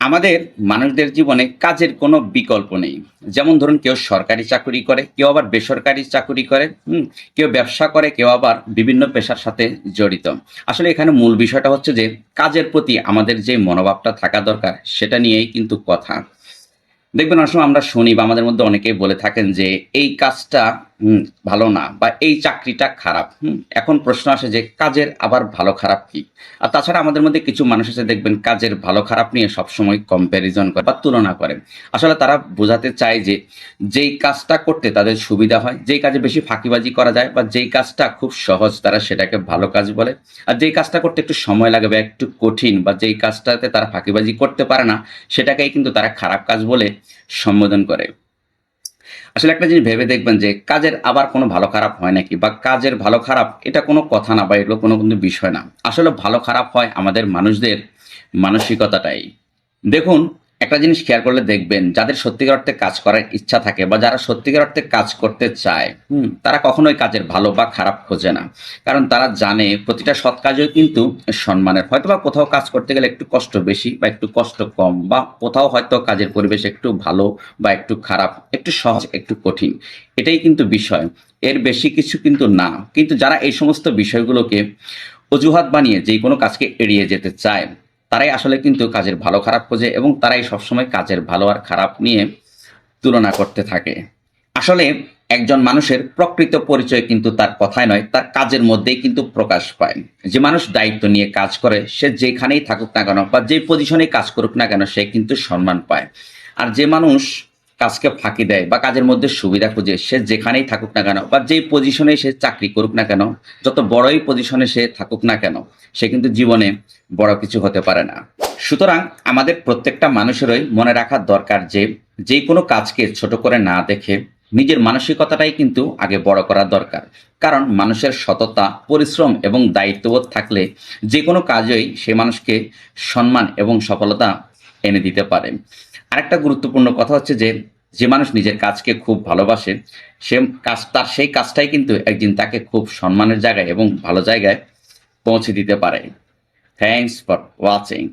আমাদের মানুষদের জীবনে কাজের কোনো বিকল্প নেই। যেমন ধরুন কেউ সরকারি চাকুরি করে, কেউ আবার বেসরকারি চাকুরি করে, কেউ ব্যবসা করে, কেউ আবার বিভিন্ন পেশার সাথে জড়িত। আসলে এখানে মূল বিষয়টা হচ্ছে যে কাজের প্রতি আমাদের যে মনোভাবটা থাকা দরকার সেটা নিয়েই কিন্তু কথা। দেখবেন অনেক সময় আমরা শুনি বা আমাদের মধ্যে অনেকেই বলে থাকেন যে এই কাজটা ভালো না বা এই চাকরিটা খারাপ। এখন প্রশ্ন আসে যে কাজের আবার ভালো খারাপ কি? আর তাছাড়া আমাদের মধ্যে কিছু মানুষ আছে দেখবেন কাজের ভালো খারাপ নিয়ে সবসময় কম্প্যারিজন করে বা তুলনা করে। আসলে তারা বোঝাতে চায় যে যেই কাজটা করতে তাদের সুবিধা হয়, যেই কাজে বেশি ফাঁকিবাজি করা যায় বা যেই কাজটা খুব সহজ তারা সেটাকে ভালো কাজ বলে। আর যেই কাজটা করতে একটু সময় লাগে বা একটু কঠিন বা যেই কাজটাতে তারা ফাঁকিবাজি করতে পারে না সেটাকেই কিন্তু তারা খারাপ কাজ বলে সম্বোধন করে। আসলে একটা জিনিস ভেবে দেখবেন যে কাজের আবার কোনো ভালো খারাপ হয় নাকি বা কাজের ভালো খারাপ এটা কোনো কথা না বা এগুলো কোনো কিন্তু বিষয় না। আসলে ভালো খারাপ হয় আমাদের মানুষদের মানসিকতাটাই। দেখুন, একটা জিনিস খেয়াল করলে দেখবেন যাদের সত্যিকার অর্থে কাজ করার ইচ্ছা থাকে বা যারা সত্যিকার অর্থে কাজ করতে চায়, তারা কখনোই কাজের ভালো বা খারাপ খোঁজে না। কারণ তারা জানে প্রতিটা সৎ কাজও কিন্তু সম্মানের। হয়তোবা কোথাও কাজ করতে গেলে একটু কষ্ট বেশি বা একটু কষ্ট কম বা কোথাও হয়তো কাজের পরিবেশ একটু ভালো বা একটু খারাপ, একটু সহজ, একটু কঠিন। এটাই কিন্তু বিষয়। এর বেশি কিছু কিন্তু না। কিন্তু যারা এই সমস্ত বিষয়গুলোকে অজুহাত বানিয়ে যেকোনো কাজকে এড়িয়ে যেতে চায়, তারাই আসলে কিন্তু কাজের ভালো খারাপ খোঁজে এবং তারাই সবসময় কাজের ভালো আর খারাপ নিয়ে তুলনা করতে থাকে। আসলে একজন মানুষের প্রকৃত পরিচয় কিন্তু তার কথায় নয়, তার কাজের মধ্যেই কিন্তু প্রকাশ পায়। যে মানুষ দায়িত্ব নিয়ে কাজ করে সে যেখানেই থাকুক না কেন বা যে পজিশনেই কাজ করুক না কেন সে কিন্তু সম্মান পায়। আর যে মানুষ কাজকে ফাঁকি দেয় বা কাজের মধ্যে সুবিধা খুঁজে সে যেখানেই থাকুক না কেন বা যেই পজিশনে সে চাকরি করুক না কেন, যত বড়ই পজিশনে সে থাকুক না কেন, সে কিন্তু জীবনে বড় কিছু হতে পারে না। সুতরাং আমাদের প্রত্যেকটা মানুষেরই মনে রাখা দরকার যে যে কোনো কাজকে ছোট করে না দেখে নিজের মানসিকতাটাই কিন্তু আগে বড় করা দরকার। কারণ মানুষের সততা, পরিশ্রম এবং দায়িত্ববোধ থাকলে যে কোনো কাজই সে মানুষকে সম্মান এবং সফলতা এনে দিতে পারে। আরেকটা গুরুত্বপূর্ণ কথা হচ্ছে যে যে মানুষ নিজের কাজকে খুব ভালোবাসে সে তার সেই কাজটাই কিন্তু একদিন তাকে খুব সম্মানের জায়গায় এবং ভালো জায়গায় পৌঁছে দিতে পারে। Thanks for watching.